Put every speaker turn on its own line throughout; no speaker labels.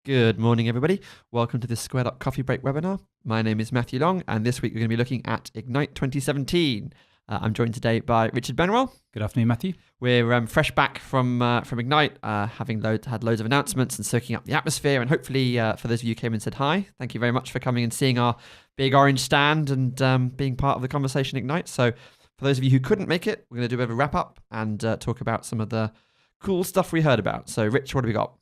Good morning, everybody. Welcome to this Squared Up Coffee Break webinar. My name is Matthew Long, and this week we're going to be looking at Ignite 2017. I'm joined today by Richard Benwell.
Good afternoon, Matthew.
We're fresh back from Ignite, having had loads of announcements and soaking up the atmosphere. And hopefully, for those of you who came and said hi, thank you very much for coming and seeing our big orange stand and being part of the conversation Ignite. So for those of you who couldn't make it, we're going to do a bit of a wrap up and talk about some of the cool stuff we heard about. So Rich, what have we got?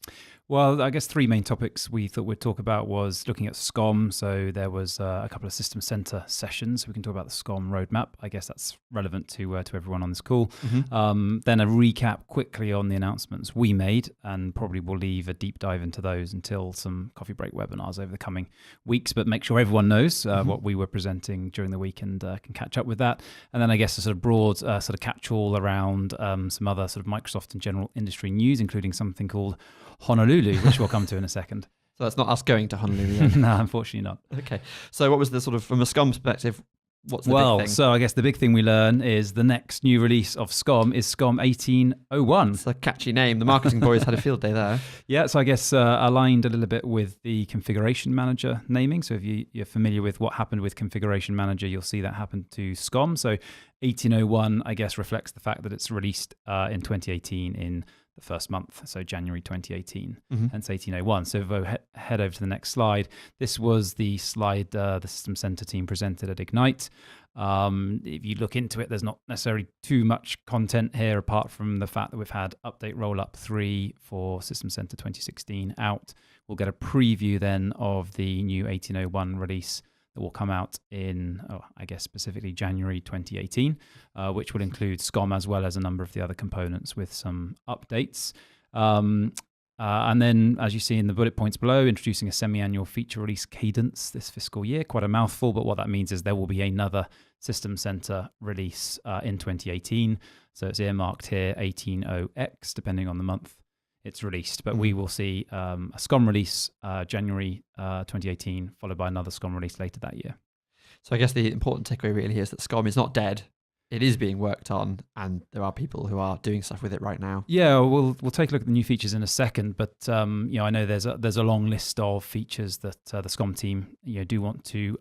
Well, I guess three main topics we thought we'd talk about was looking at SCOM. So there was a couple of system center sessions. We can talk about the SCOM roadmap. I guess that's relevant to everyone on this call. Mm-hmm. Then a recap quickly on the announcements we made, and probably we'll leave a deep dive into those until some coffee break webinars over the coming weeks. But make sure everyone knows what we were presenting during the week and can catch up with that. And then I guess a sort of broad sort of catch-all around some other sort of Microsoft and general industry news, including something called Honolulu, which we'll come to in a second.
So that's not us going to Honolulu.
No, unfortunately not.
Okay. So what was the sort of, from a SCOM perspective, what's the big thing?
So I guess the big thing we learn is the next new release of SCOM is SCOM 1801.
It's a catchy name. The marketing boys had a field day there.
Yeah, so I guess aligned a little bit with the configuration manager naming. So if you're familiar with what happened with configuration manager, you'll see that happen to SCOM. So 1801, I guess, reflects the fact that it's released in 2018 in the first month, so January 2018, hence 1801. So if we head over to the next slide, this was the slide the System Center team presented at Ignite. If you look into it, there's not necessarily too much content here, apart from the fact that we've had update rollup 3 for System Center 2016 out. We'll get a preview then of the new 1801 release that will come out in, I guess, specifically January 2018, which will include SCOM as well as a number of the other components with some updates. And then, as you see in the bullet points below, introducing a semi-annual feature release cadence this fiscal year. Quite a mouthful, but what that means is there will be another System Center release in 2018. So it's earmarked here 180X, depending on the month it's released, but we will see a SCOM release January 2018, followed by another SCOM release later that year.
So I guess the important takeaway really here is that SCOM is not dead. It is being worked on, and there are people who are doing stuff with it right now.
Yeah, we'll take a look at the new features in a second, but I know there's a long list of features that the SCOM team do want to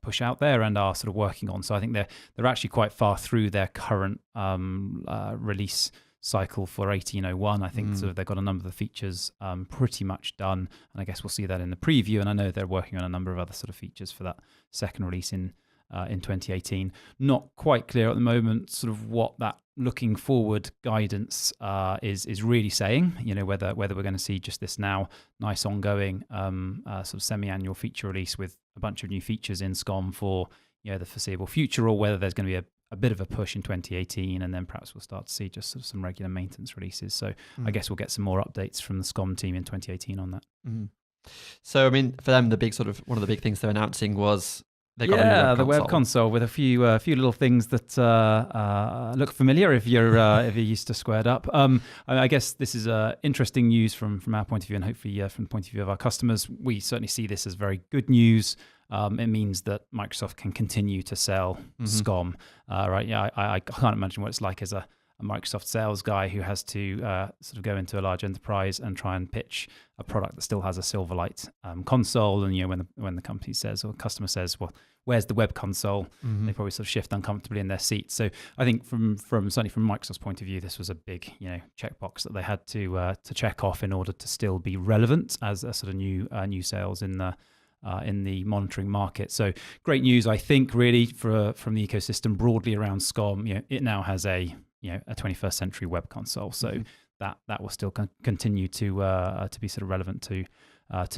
push out there and are sort of working on. So I think they're actually quite far through their current release cycle for 1801. I think sort of they've got a number of the features pretty much done, and I guess we'll see that in the preview. And I know they're working on a number of other sort of features for that second release in 2018. Not quite clear at the moment sort of what that looking forward guidance is really saying. Whether we're going to see just this now nice ongoing sort of semi-annual feature release with a bunch of new features in SCOM for the foreseeable future, or whether there's going to be a bit of a push in 2018, and then perhaps we'll start to see just sort of some regular maintenance releases. So I guess we'll get some more updates from the SCOM team in 2018 on that.
So, I mean, for them, the big sort of one of the big things they're announcing was they got a new
web console with a few little things that look familiar if you're used to Squared Up. I guess this is interesting news from our point of view, and hopefully from the point of view of our customers. We certainly see this as very good news. It means that Microsoft can continue to sell SCOM. Right? Yeah, I can't imagine what it's like as a Microsoft sales guy who has to sort of go into a large enterprise and try and pitch a product that still has a Silverlight console. And when the company says, or customer says, well, where's the web console? They probably sort of shift uncomfortably in their seats. So I think from certainly from Microsoft's point of view, this was a big checkbox that they had to check off in order to still be relevant as a sort of new sales in the monitoring market. So great news, I think, really from the ecosystem broadly around SCOM. It now has a 21st century web console, so that will still continue to be sort of relevant to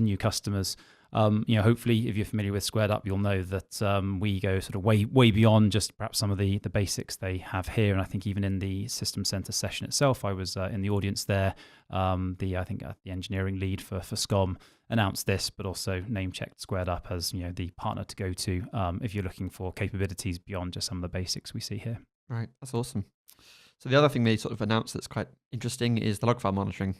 new customers. Hopefully, if you're familiar with Squared Up, you'll know that we go sort of way beyond just perhaps some of the basics they have here. And I think even in the System Center session itself, I was in the audience there. The engineering lead for SCOM announced this, but also name-checked Squared Up as the partner to go to if you're looking for capabilities beyond just some of the basics we see here.
Right, that's awesome. So the other thing they sort of announced that's quite interesting is the log file monitoring.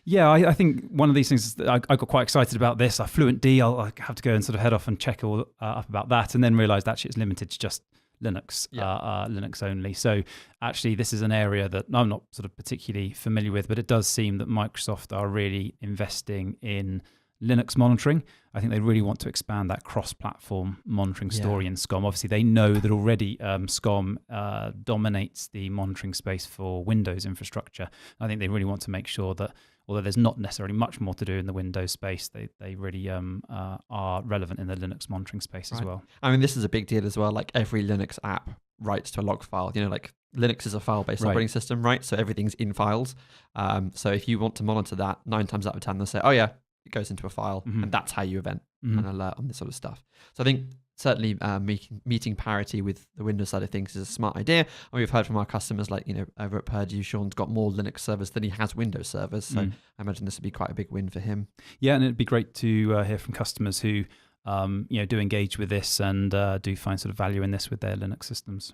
Yeah, I think one of these things that I got quite excited about this. Fluent D, I'll have to go and sort of head off and check all up about that, and then realised actually it's limited to just Linux, Linux only. So actually, this is an area that I'm not sort of particularly familiar with, but it does seem that Microsoft are really investing in Linux monitoring. I think they really want to expand that cross-platform monitoring story in SCOM. Obviously, they know that already SCOM dominates the monitoring space for Windows infrastructure. I think they really want to make sure that, although there's not necessarily much more to do in the Windows space, they really are relevant in the Linux monitoring space as well.
I mean, this is a big deal as well. Like every Linux app writes to a log file. Like Linux is a file-based operating system, right? So everything's in files. So if you want to monitor that, 9 times out of 10, they'll say, oh yeah, it goes into a file, and that's how you event an alert on this sort of stuff. So I think certainly meeting parity with the Windows side of things is a smart idea. And we've heard from our customers, like, over at Purdue, Shawn's got more Linux servers than he has Windows servers. So I imagine this would be quite a big win for him. Yeah,
and it'd be great to hear from customers who do engage with this and do find sort of value in this with their Linux systems.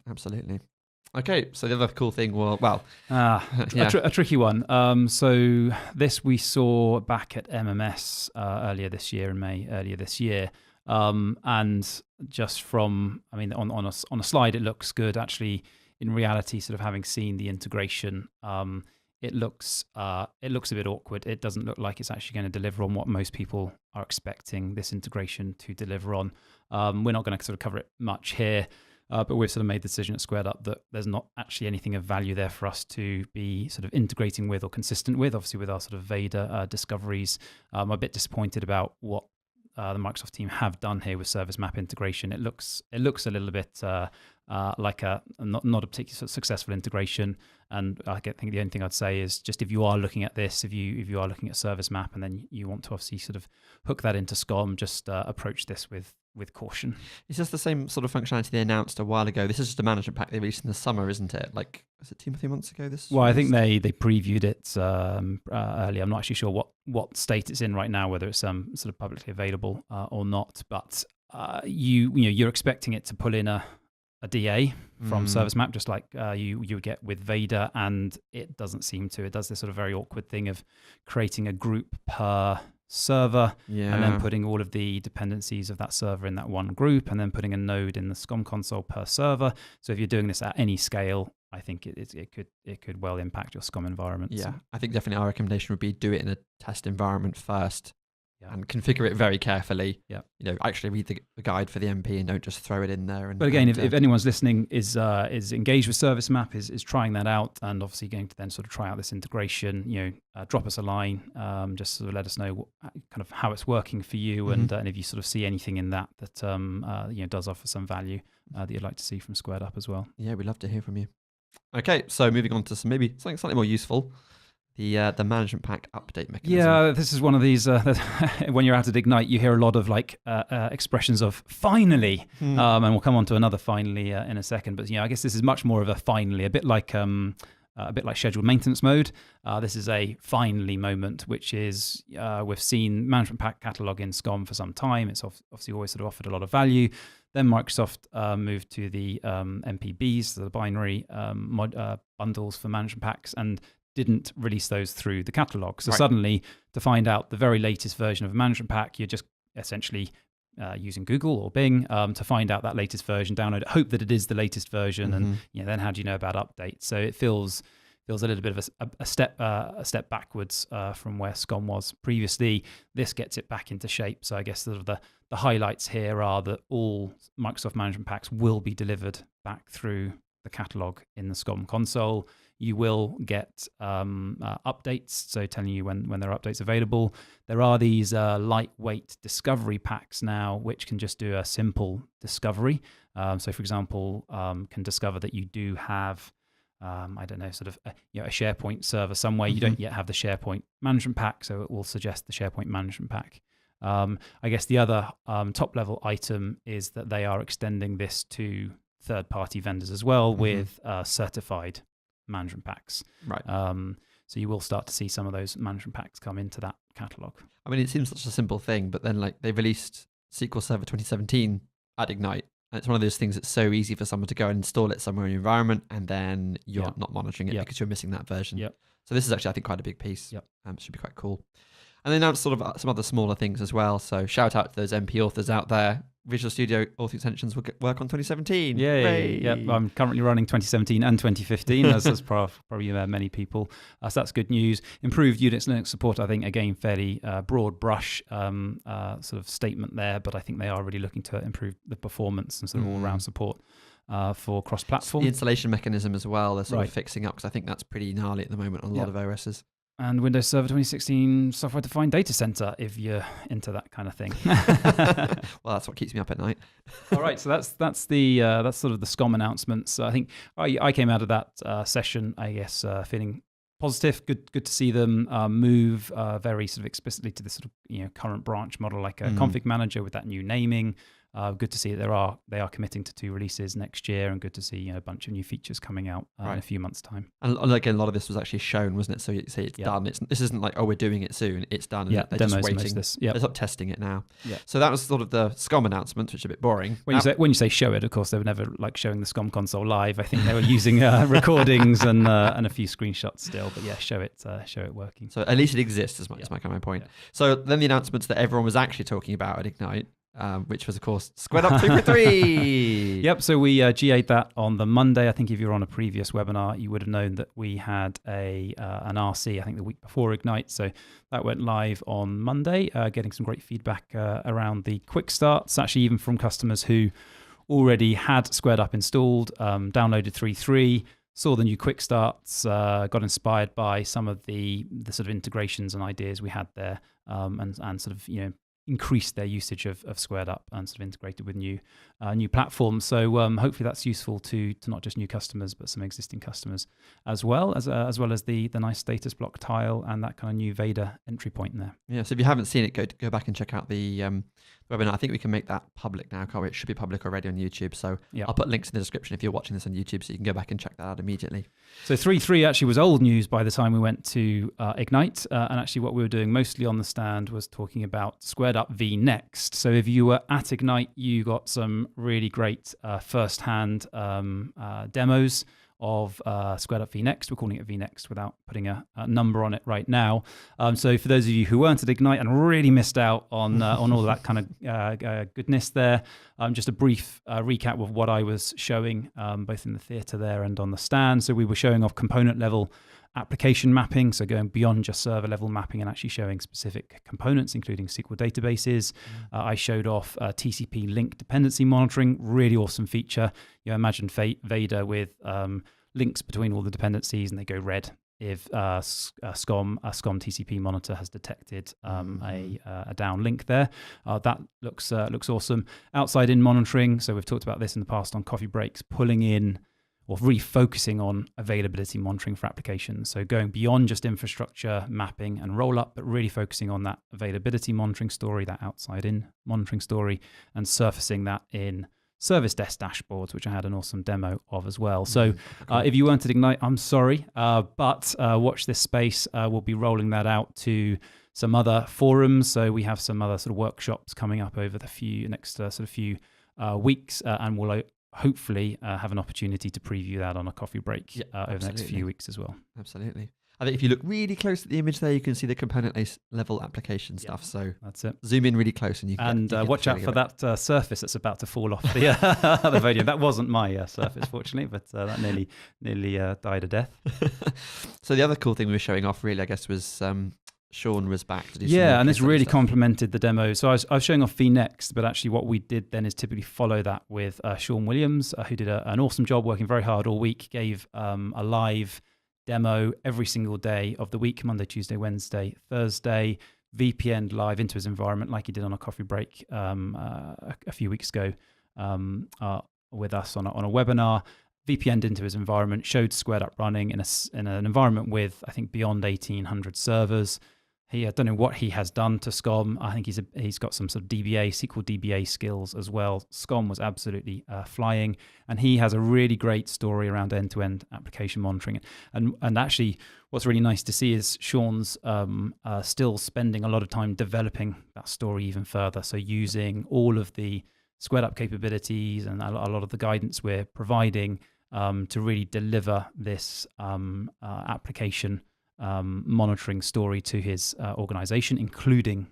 Absolutely. Okay, so the other cool thing,
a tricky one. So this we saw back at MMS earlier this year, in May earlier this year. And just from, on a slide, it looks good. Actually, in reality, sort of having seen the integration, it looks a bit awkward. It doesn't look like it's actually going to deliver on what most people are expecting this integration to deliver on. We're not going to sort of cover it much here. But we've sort of made the decision at Squared Up that there's not actually anything of value there for us to be sort of integrating with or consistent with. Obviously, with our sort of VADA discoveries, I'm a bit disappointed about what the Microsoft team have done here with service map integration. It looks a little bit like not a particularly sort of successful integration. And I think the only thing I'd say is just if you are looking at this, if you are looking at service map and then you want to obviously sort of hook that into SCOM, just approach this with caution.
It's just the same sort of functionality they announced a while ago. This is just a management pack they released in the summer, isn't it? Like, was it 2 or 3 months ago?
I think they previewed it early. I'm not actually sure what state it's in right now, whether it's sort of publicly available or not. But you're expecting it to pull in a DA from service map, just like you would get with VADA, and it doesn't seem to. It does this sort of very awkward thing of creating a group per server and then putting all of the dependencies of that server in that one group and then putting a node in the SCOM console per server. So if you're doing this at any scale, I think it could well impact your SCOM environment.
Yeah, I think definitely our recommendation would be do it in a test environment first and configure it very carefully. Yeah, actually read the guide for the MP and don't just throw it in there.
But again, if anyone's listening is engaged with service map, is trying that out, and obviously going to then sort of try out this integration, drop us a line, just sort of let us know kind of how it's working for you, and if you sort of see anything in that does offer some value that you'd like to see from Squared Up as well.
Yeah, we'd love to hear from you. Okay, so moving on to maybe something slightly more useful. The management pack update mechanism.
Yeah, this is one of these, when you're out at Ignite, you hear a lot of expressions of finally, and we'll come on to another finally in a second. But I guess this is much more of a finally, a bit like scheduled maintenance mode. This is a finally moment, which is we've seen management pack catalog in SCOM for some time. It's obviously always sort of offered a lot of value. Then Microsoft moved to the MPBs, so the binary bundles for management packs, and didn't release those through the catalog. So suddenly, to find out the very latest version of a management pack, you're just essentially using Google or Bing to find out that latest version, download it, hope that it is the latest version, and then how do you know about updates? So it feels a little bit of a step backwards from where SCOM was previously. This gets it back into shape. So I guess sort of the highlights here are that all Microsoft management packs will be delivered back through the catalog in the SCOM console. You will get updates, so telling you when there are updates available. There are these lightweight discovery packs now, which can just do a simple discovery. So, for example, can discover that you do have, sort of a SharePoint server somewhere. You don't yet have the SharePoint management pack, so it will suggest the SharePoint management pack. I guess the other top-level item is that they are extending this to third-party vendors as well with certified management packs.
Right.
So you will start to see some of those management packs come into that catalog.
I mean, it seems such a simple thing, but then they released SQL Server 2017 at Ignite. And it's one of those things that's so easy for someone to go and install it somewhere in your environment, and then you're not monitoring it because you're missing that version.
Yep.
So this is actually, I think, quite a big piece.
Yep.
Should be quite cool. And they announced sort of some other smaller things as well. So shout out to those MP authors out there. Visual Studio Author Extensions will work on 2017.
Yay! Yep, I'm currently running 2017 and 2015, as probably many people. So that's good news. Improved Unix Linux support, I think, again, fairly broad brush sort of statement there, but I think they are really looking to improve the performance and sort of all-round support for cross-platform.
The installation mechanism as well, they're sort of fixing up, because I think that's pretty gnarly at the moment on a lot of OSs.
And Windows Server 2016 software-defined data center, if you're into that kind of thing.
Well, that's what keeps me up at night.
All right, so that's sort of the SCOM announcements. I think I came out of that session, I guess, feeling positive. Good to see them move very sort of explicitly to this sort of current branch model, like a config manager with that new naming. Good to see that they are committing to 2 releases next year, and good to see a bunch of new features coming out in a few months' time.
And again, a lot of this was actually shown, wasn't it? So you say it's done. This isn't like, we're doing it soon. It's done.
Yeah,
they're just waiting.
They're
sort of testing it now.
Yeah.
So that was sort of the SCOM announcement, which is a bit boring.
When you say show it, of course, they were never like showing the SCOM console live. I think they were using recordings and a few screenshots still. But yeah, show it working.
So at least it exists, is my kind of point. Yeah. So then the announcements that everyone was actually talking about at Ignite. Which was, of course, Squared Up 3.3.
Yep, so we GA'd that on the Monday. I think if you were on a previous webinar, you would have known that we had an RC, I think the week before Ignite. So that went live on Monday, getting some great feedback around the quick starts, actually even from customers who already had Squared Up installed, downloaded 3.3, saw the new quick starts, got inspired by some of the sort of integrations and ideas we had there, and sort of, increased their usage of Squared Up and sort of integrated with new platforms. So hopefully that's useful to not just new customers, but some existing customers as well as the nice status block tile and that kind of new Vader entry point in there.
Yeah, so if you haven't seen it, go back and check out the webinar. I think we can make that public now, can't we? It should be public already on YouTube. So I'll put links in the description if you're watching this on YouTube, so you can go back and check that out immediately.
So 3.3 actually was old news by the time we went to Ignite. And actually what we were doing mostly on the stand was talking about Squared Up v Next. So if you were at Ignite, you got some really great first-hand demos of Squared Up v Next. We're calling it v Next without putting a number on it right now. So for those of you who weren't at Ignite and really missed out on all that kind of goodness there, just a brief recap of what I was showing, both in the theatre there and on the stand. So we were showing off component level application mapping, so going beyond just server level mapping and actually showing specific components, including SQL databases. I showed off TCP link dependency monitoring, really awesome feature. Imagine Vader with links between all the dependencies, and they go red if SCOM TCP monitor has detected a down link there. That looks awesome. Outside in monitoring, so we've talked about this in the past on coffee breaks, pulling in or refocusing on availability monitoring for applications. So going beyond just infrastructure mapping and roll-up, but really focusing on that availability monitoring story, that outside-in monitoring story, and surfacing that in service desk dashboards, which I had an awesome demo of as well. So if you weren't at Ignite, I'm sorry, but watch this space. We'll be rolling that out to some other forums. So we have some other sort of workshops coming up over the next few weeks, and we'll hopefully have an opportunity to preview that on a coffee break over the next few weeks as well.
Absolutely. I think if you look really close at the image there, you can see the component level application stuff. So
that's it.
Zoom in really close, and you can
watch out for that surface that's about to fall off the podium. That wasn't my surface, fortunately, but that nearly died a death.
So the other cool thing we were showing off, really, I guess, was Shawn was back to do some
and this really complemented the demo. So I was showing off vNext, but actually what we did then is typically follow that with Shawn Williams, who did an awesome job working very hard all week, gave a live demo every single day of the week, Monday, Tuesday, Wednesday, Thursday, VPN live into his environment like he did on a coffee break a few weeks ago with us on a webinar. VPN'd into his environment, showed Squared Up running in an environment with, I think, beyond 1,800 servers. I don't know what he has done to SCOM. I think he's got some sort of SQL DBA skills as well. SCOM was absolutely flying, and he has a really great story around end-to-end application monitoring. And actually, what's really nice to see is Shawn's still spending a lot of time developing that story even further. So using all of the Squared Up capabilities and a lot of the guidance we're providing to really deliver this application monitoring story to his organization, including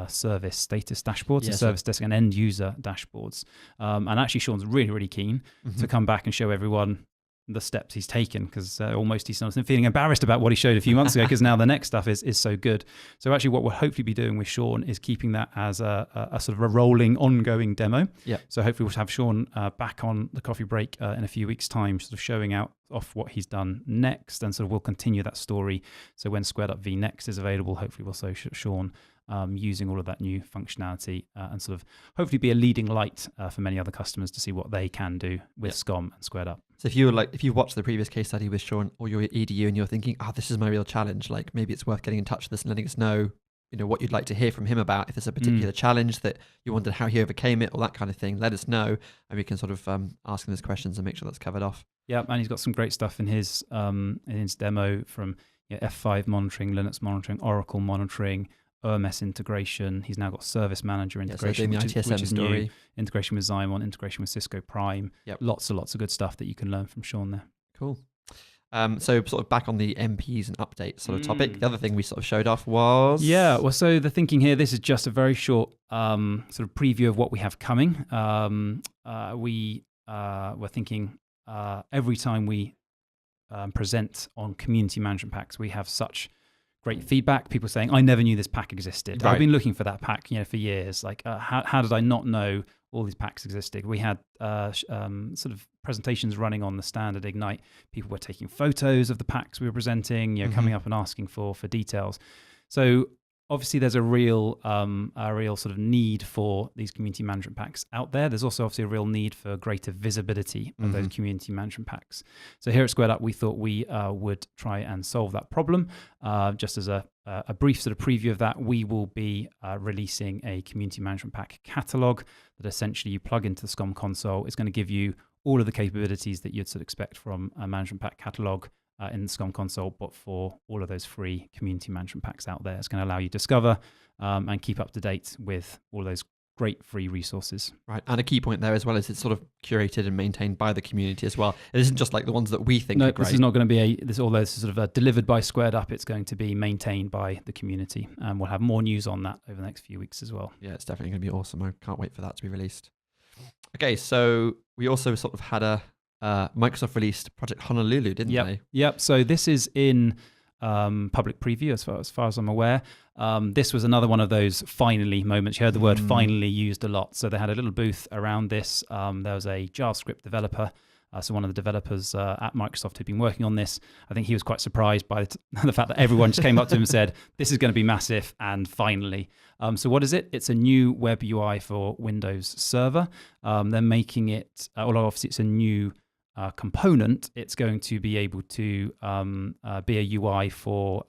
service status dashboards, and service desk and end user dashboards. And actually, Shawn's really, really keen to come back and show everyone the steps he's taken, because almost he's feeling embarrassed about what he showed a few months ago, because now the next stuff is so good. So actually what we'll hopefully be doing with Shawn is keeping that as a sort of a rolling, ongoing demo.
Yeah.
So hopefully we'll have Shawn back on the coffee break in a few weeks' time, sort of showing out off what he's done next, and sort of we'll continue that story. So when Squared Up V Next is available, hopefully we'll show Shawn using all of that new functionality and sort of hopefully be a leading light for many other customers to see what they can do with SCOM and Squared Up.
So if you watched the previous case study with Shawn or your EDU and you're thinking, this is my real challenge, like maybe it's worth getting in touch with us and letting us know, what you'd like to hear from him about. If there's a particular challenge that you wondered how he overcame it or that kind of thing, let us know and we can sort of ask him those questions and make sure that's covered off.
Yeah, and he's got some great stuff in his demo from F5 monitoring, Linux monitoring, Oracle monitoring, OMS integration. He's now got Service Manager integration, which is new. Integration with Xymon, integration with Cisco Prime.
Yep.
Lots and lots of good stuff that you can learn from Shawn there.
Cool. So sort of back on the MPs and updates sort of topic, the other thing we sort of showed off was...
Yeah, well, so the thinking here, this is just a very short sort of preview of what we have coming. We were thinking every time we present on community management packs, we have such great feedback. People saying, I never knew this pack existed.
Right.
I've been looking for that pack for years. Like, how did I not know all these packs existed? We had sort of presentations running on the stand at Ignite. People were taking photos of the packs we were presenting, coming up and asking for details. So obviously there's a real sort of need for these community management packs out there. There's also obviously a real need for greater visibility of those community management packs. So here at Squared Up, we thought we would try and solve that problem. Just as a brief sort of preview of that, we will be releasing a community management pack catalog that essentially you plug into the SCOM console. It's going to give you all of the capabilities that you'd sort of expect from a management pack catalog in the SCOM console, but for all of those free community management packs out there. It's going to allow you to discover and keep up to date with all those great free resources.
Right, and a key point there as well is it's sort of curated and maintained by the community as well. It isn't just like the ones that we think are great.
This is not going to be although this is sort of delivered by Squared Up, it's going to be maintained by the community. And we'll have more news on that over the next few weeks as well.
Yeah, it's definitely going to be awesome. I can't wait for that to be released. Okay, so we also sort of had a Microsoft released Project Honolulu, didn't they?
Yep. So this is in public preview as far as I'm aware. This was another one of those finally moments. You heard the word finally used a lot. So they had a little booth around this. There was a JavaScript developer. So one of the developers at Microsoft who'd been working on this. I think he was quite surprised by the fact that everyone just came up to him and said, this is going to be massive, and finally. So what is it? It's a new web UI for Windows Server. They're making it, although obviously it's a new component, it's going to be able to be a UI for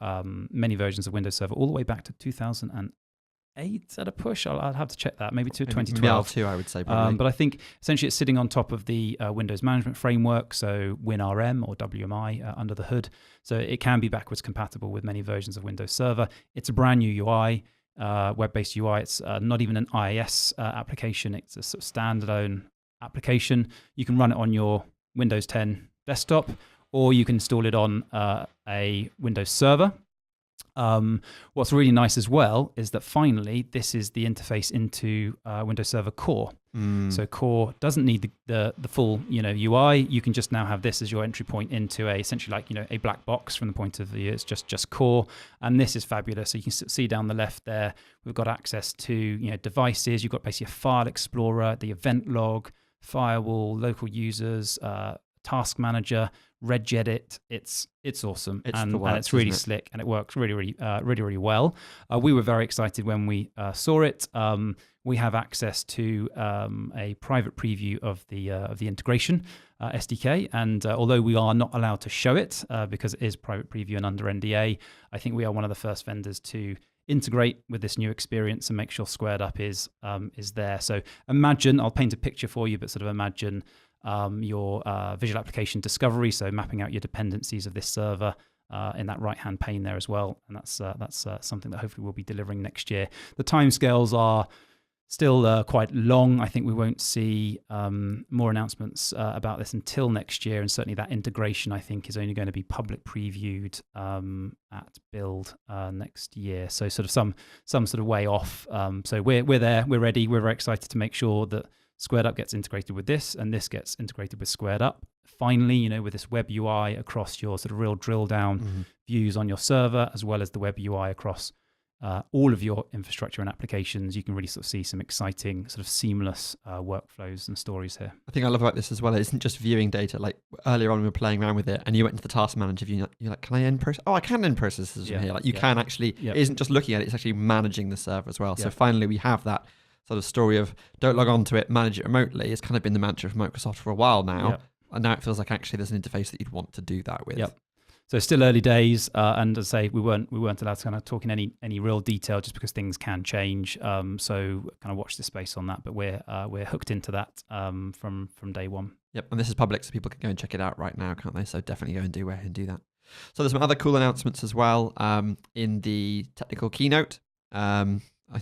many versions of Windows Server all the way back to 2008 at a push. I'll have to check that, maybe to 2012
too, I would say probably.
But I think essentially it's sitting on top of the Windows Management Framework, so WinRM or WMI under the hood. So it can be backwards compatible with many versions of Windows Server. It's a brand new UI, web-based UI. It's not even an IIS application. It's a sort of standalone application. You can run it on your Windows 10 desktop, or you can install it on a Windows Server. What's really nice as well is that finally this is the interface into Windows Server Core. So Core doesn't need the full UI. You can just now have this as your entry point into essentially a black box from the point of view. It's just Core, and this is fabulous. So you can see down the left there, we've got access to devices. You've got basically a file explorer, the event log, firewall, local users, task manager, regedit. It's awesome, and it's really slick, and it works really well. We were very excited when we saw it. We have access to a private preview of the integration SDK, and although we are not allowed to show it because it is private preview and under NDA, I think we are one of the first vendors to integrate with this new experience and make sure Squared Up is there. So imagine, I'll paint a picture for you, but sort of imagine your visual application discovery, so mapping out your dependencies of this server in that right-hand pane there as well. And that's something that hopefully we'll be delivering next year. The timescales are still quite long. I think we won't see more announcements about this until next year, and certainly that integration, I think, is only going to be public previewed at Build next year. So sort of some sort of way off. So we're there, we're ready, we're very excited to make sure that Squared Up gets integrated with this, and this gets integrated with Squared Up. Finally, with this web UI across your sort of real drill down views on your server, as well as the web UI across all of your infrastructure and applications, you can really sort of see some exciting sort of seamless workflows and stories here.
I think I love about this as well. It isn't just viewing data. Like earlier on, we were playing around with it, and you went into the task manager view. You're like, can I end process? Oh, I can end processes from here. Like you can actually. It isn't just looking at it; it's actually managing the server as well. So finally, we have that sort of story of don't log on to it, manage it remotely. It's kind of been the mantra of Microsoft for a while now, and now it feels like actually there's an interface that you'd want to do that with.
So still early days, and as I say, we weren't allowed to kind of talk in any real detail just because things can change. So kind of watch this space on that, but we're hooked into that from day one.
Yep, and this is public, so people can go and check it out right now, can't they? So definitely go and do that. So there's some other cool announcements as well in the technical keynote.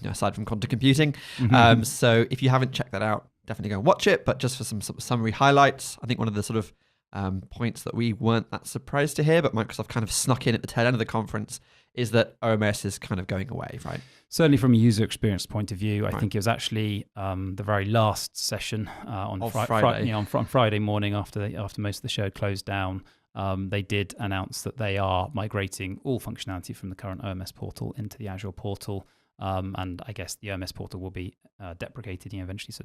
Aside from quantum computing. So if you haven't checked that out, definitely go and watch it. But just for some sort of summary highlights, I think one of the sort of points that we weren't that surprised to hear, but Microsoft kind of snuck in at the tail end of the conference, is that OMS is kind of going away, right?
Certainly from a user experience point of view, I think it was actually the very last session on Friday. On Friday morning after most of the show closed down. They did announce that they are migrating all functionality from the current OMS portal into the Azure portal. And I guess the OMS portal will be deprecated,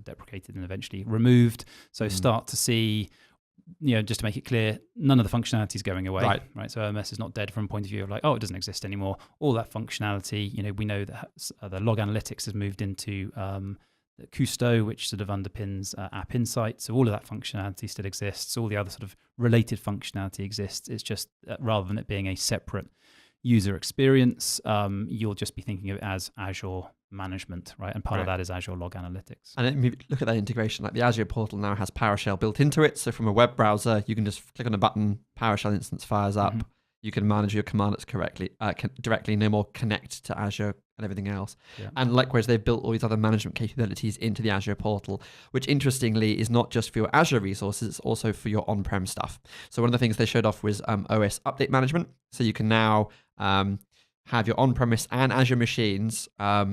deprecated and eventually removed. So start to see, just to make it clear, none of the functionality is going away, right? So OMS is not dead from a point of view of like, it doesn't exist anymore. All that functionality, we know that the log analytics has moved into Custo, which sort of underpins App Insight. So all of that functionality still exists. All the other sort of related functionality exists. It's just rather than it being a separate user experience, you'll just be thinking of it as Azure management, right? And part of that is Azure Log Analytics.
And look at that integration. Like the Azure portal now has PowerShell built into it. So from a web browser, you can just click on a button, PowerShell instance fires up. You can manage your commandlets directly, no more connect to Azure and everything else. And likewise, they've built all these other management capabilities into the Azure portal, which interestingly is not just for your Azure resources, it's also for your on-prem stuff. So one of the things they showed off was OS update management. So you can now have your on-premise and Azure machines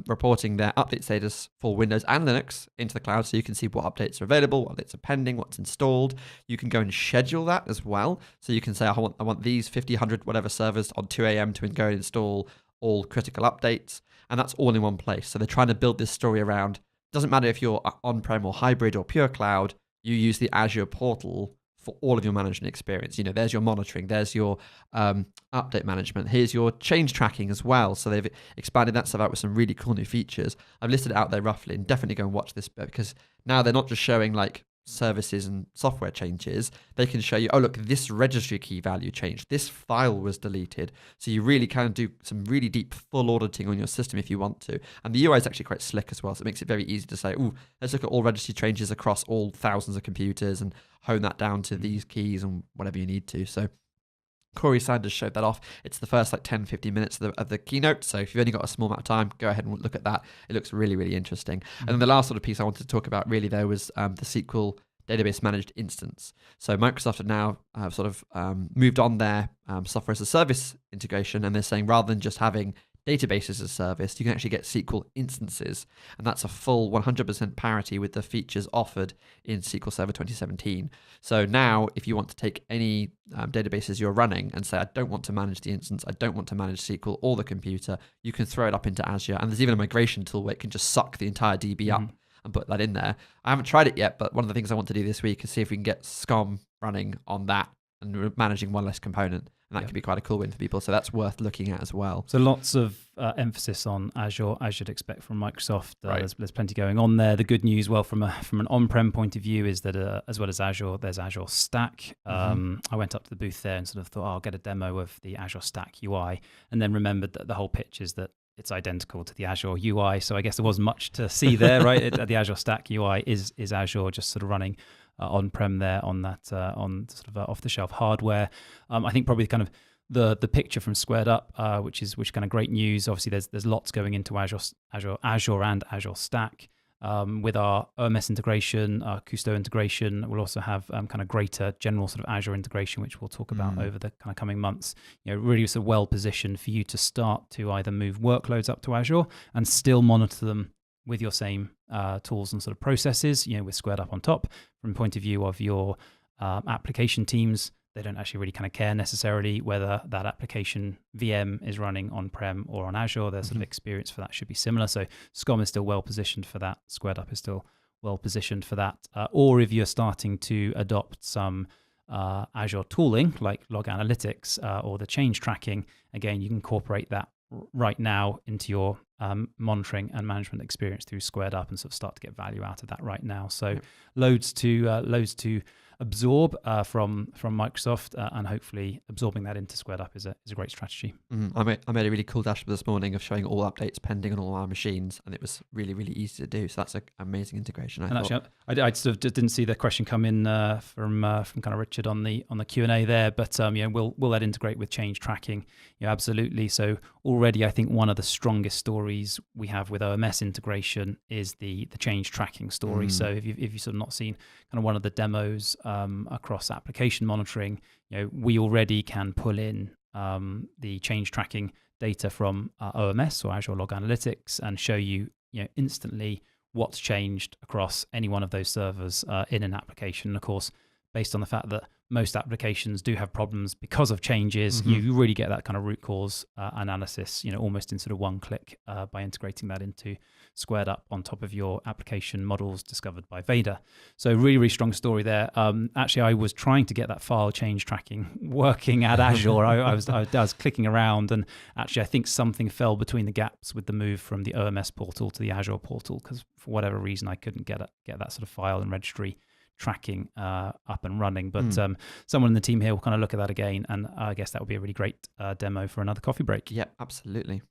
reporting their update status for Windows and Linux into the cloud, so you can see what updates are available, what updates are pending, what's installed. You can go and schedule that as well. So you can say, I want these 50, 100, whatever servers on 2 a.m. to go and install all critical updates. And that's all in one place. So they're trying to build this story around, doesn't matter if you're on-prem or hybrid or pure cloud, you use the Azure portal for all of your management experience. There's your monitoring, there's your update management, here's your change tracking as well. So they've expanded that stuff out with some really cool new features. I've listed it out there roughly, and definitely go and watch this bit, because now they're not just showing like services and software changes. They can show you, look, this registry key value changed, this file was deleted. So you really can do some really deep full auditing on your system if you want to. And the UI is actually quite slick as well, so it makes it very easy to say, let's look at all registry changes across all thousands of computers and hone that down to these keys and whatever you need to. So Corey Sanders showed that off. It's the first 10-15 minutes of the keynote. So if you've only got a small amount of time, go ahead and look at that. It looks really, really interesting. And then the last sort of piece I wanted to talk about really there was the SQL database managed instance. So Microsoft have now moved on their software as a service integration, and they're saying rather than just having databases as a service, you can actually get SQL instances, and that's a full 100% parity with the features offered in SQL Server 2017. So now if you want to take any databases you're running and say, I don't want to manage the instance, I don't want to manage SQL or the computer, you can throw it up into Azure, and there's even a migration tool where it can just suck the entire DB up and put that in there. I haven't tried it yet, but one of the things I want to do this week is see if we can get SCOM running on that and managing one less component. And that could be quite a cool win for people. So that's worth looking at as well.
So lots of emphasis on Azure, as you'd expect from Microsoft. There's plenty going on there. The good news, from an on-prem point of view, is that as well as Azure, there's Azure Stack. I went up to the booth there and sort of thought, I'll get a demo of the Azure Stack UI, and then remembered that the whole pitch is that it's identical to the Azure UI. So I guess there wasn't much to see there, right? The Azure Stack UI is Azure just sort of running on-prem there on that on sort of off-the-shelf hardware. I think probably kind of the picture from Squared Up, which kind of great news. Obviously, there's lots going into Azure and Azure Stack. With our OMS integration, our Cousteau integration, we'll also have kind of greater general sort of Azure integration, which we'll talk about over the kind of coming months. Really sort of well positioned for you to start to either move workloads up to Azure and still monitor them with your same tools and sort of processes, with Squared Up on top. From the point of view of your application teams, they don't actually really kind of care necessarily whether that application VM is running on-prem or on Azure. Their sort of experience for that should be similar. So SCOM is still well positioned for that. Squared Up is still well positioned for that. Or if you're starting to adopt some Azure tooling like log analytics or the change tracking, again, you can incorporate that right now into your monitoring and management experience through Squared Up and sort of start to get value out of that right now. So loads to absorb from Microsoft, and hopefully absorbing that into Squared Up is a great strategy.
I made a really cool dashboard this morning of showing all updates pending on all our machines, and it was really, really easy to do. So that's an amazing integration.
Actually, I sort of didn't see the question come in from kind of Richard on the Q&A there, but will that integrate with change tracking? Absolutely. So already, I think one of the strongest stories we have with OMS integration is the change tracking story. So if you've sort of not seen kind of one of the demos across application monitoring, we already can pull in the change tracking data from OMS or Azure Log Analytics and show you, instantly what's changed across any one of those servers in an application. And of course, based on the fact that most applications do have problems because of changes, you really get that kind of root cause analysis, almost in sort of one click by integrating that into Squared Up on top of your application models discovered by Vader. So really, really strong story there. Actually, I was trying to get that file change tracking working at Azure. I was clicking around, and actually I think something fell between the gaps with the move from the OMS portal to the Azure portal, because for whatever reason I couldn't get that sort of file and registry tracking up and running. But someone in the team here will kind of look at that again, and I guess that would be a really great demo for another coffee break.
Yeah, absolutely.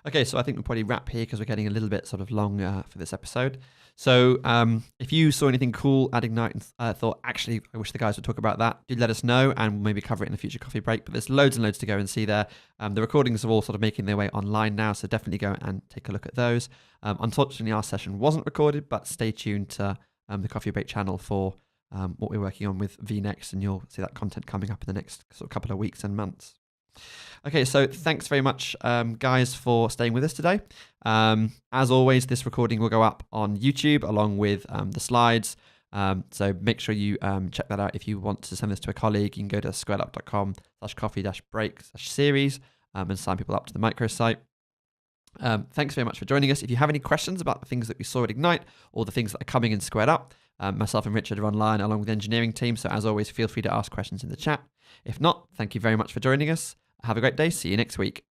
Okay, so I think we'll probably wrap here because we're getting a little bit sort of long for this episode. So if you saw anything cool at Ignite and thought, actually, I wish the guys would talk about that, do let us know and we'll maybe cover it in a future coffee break. But there's loads and loads to go and see there. The recordings are all sort of making their way online now, so definitely go and take a look at those. Unfortunately, our session wasn't recorded, but stay tuned to the Coffee Break channel for what we're working on with vNext, and you'll see that content coming up in the next sort of couple of weeks and months. Okay, so thanks very much, guys, for staying with us today. As always, this recording will go up on YouTube along with the slides. So make sure you check that out. If you want to send this to a colleague, you can go to squaredup.com/coffee-break/series and sign people up to the microsite. Thanks very much for joining us. If you have any questions about the things that we saw at Ignite or the things that are coming in Squared Up, myself and Richard are online along with the engineering team. So as always, feel free to ask questions in the chat. If not, thank you very much for joining us. Have a great day. See you next week.